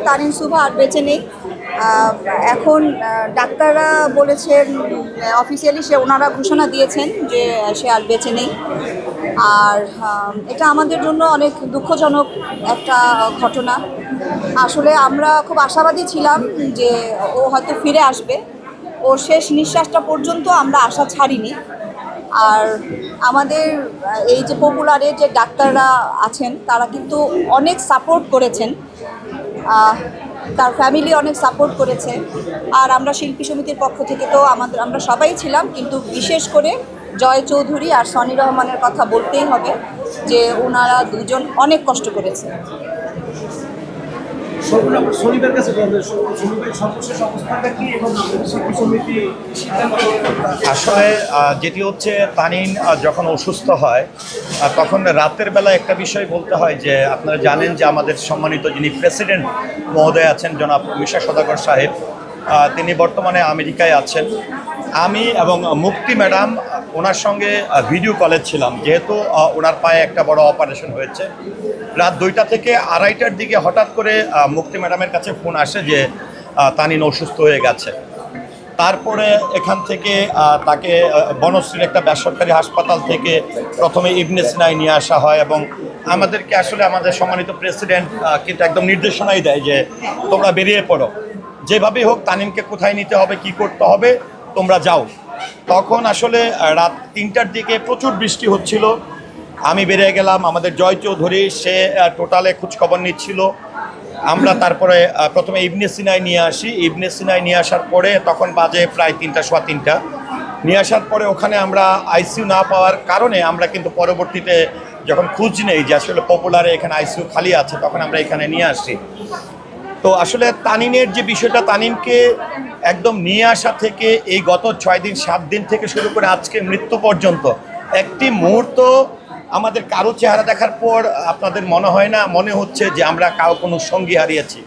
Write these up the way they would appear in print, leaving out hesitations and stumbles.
তানিম সুভা আর বেঁচে নেই। এখন ডাক্তাররা বলেছেন, অফিসিয়ালি ওনারা ঘোষণা দিয়েছেন যে সে আর বেঁচে নেই। আর এটা আমাদের জন্য অনেক দুঃখজনক একটা ঘটনা। আসলে আমরা খুব আশাবাদী ছিলাম যে ও হয়তো ফিরে আসবে। ওর শেষ নিঃশ্বাসটা পর্যন্ত আমরা আশা ছাড়িনি। আর আমাদের এই যে পপুলারে যে ডাক্তাররা আছেন তারা কিন্তু অনেক সাপোর্ট করেছেন, তার ফ্যামিলি অনেক সাপোর্ট করেছে। আর আমরা শিল্পী সমিতির পক্ষ থেকে তো আমরা সবাই ছিলাম, কিন্তু বিশেষ করে জয় চৌধুরী আর সনি রহমানের কথা বলতেই হবে যে ওনারা দুজন অনেক কষ্ট করেছে। আসলে যেটি হচ্ছে তানিম যখন অসুস্থ হয় তখন রাতের বেলা একটা বিষয় বলতে হয় যে আপনারা জানেন যে আমাদের সম্মানিত যিনি প্রেসিডেন্ট মহোদয় আছেন জনাব মিশা সওদাগর সাহেব, তিনি বর্তমানে আমেরিকায় আছেন। আমি এবং মুক্তি ম্যাডাম ওনার সঙ্গে ভিডিও কলে ছিলাম, যেহেতু ওনার পায়ে একটা বড় অপারেশন হয়েছে। রাত 2টা থেকে 2:30টার দিকে হঠাৎ করে মুক্তি ম্যাডামের কাছে ফোন আসে যে তানিম অসুস্থ হয়ে গেছে। তারপরে এখান থেকে তাকে বনশ্রীর একটা বেসরকারি হাসপাতাল থেকে প্রথমে ইবনে সিনায় নিয়ে আসা হয় এবং আমাদেরকে আসলে আমাদের সম্মানিত প্রেসিডেন্ট কিন্তু একদম নির্দেশনাই দেয় যে তোমরা বেরিয়ে পড়ো, যেভাবেই হোক তানিমকে কোথায় নিতে হবে, কি করতে হবে, তোমরা যাও। তখন আসলে রাত 3টার দিকে প্রচুর বৃষ্টি হচ্ছিল। আমি বেরিয়ে গেলাম, আমাদের জয় চৌধুরী সে টোটালে খোঁজখবর নিচ্ছিল। আমরা তারপরে প্রথমে ইবনে সিনায় নিয়ে আসি। ইবনে সিনায় নিয়ে আসার পরে তখন বাজে প্রায় 3টা, সোয়া 3টা। নিয়ে আসার পরে ওখানে আমরা আইসিইউ না পাওয়ার কারণে আমরা কিন্তু পরবর্তীতে যখন খোঁজ নেই যে আসলে পপুলারে এখানে আইসিইউ খালি আছে, তখন আমরা এখানে নিয়ে আসি। তো আসলে তানিমের যে বিষয়টা, তানিমকে একদম নিয়ে আসা থেকে এই গত 6 দিন 7 দিন থেকে শুরু করে আজকে মৃত্যু পর্যন্ত একটি মুহূর্ত আমাদের কারো চেহারা দেখার পর আপনাদের মনে হচ্ছে যে আমরা কোনো সঙ্গী হারিয়েছি।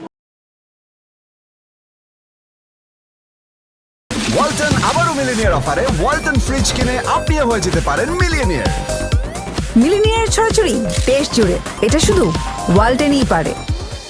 ওয়ালটন আবারও মিলিনিয়ার অফারে ওয়ালটন ফ্রিজ কিনে আপনিও হয়ে যেতে পারেন মিলিয়নিয়ার। মিলিনিয়ার ছড়াছড়ি দেশ জুড়ে, এটা শুধু ওয়ালটেনই পারে।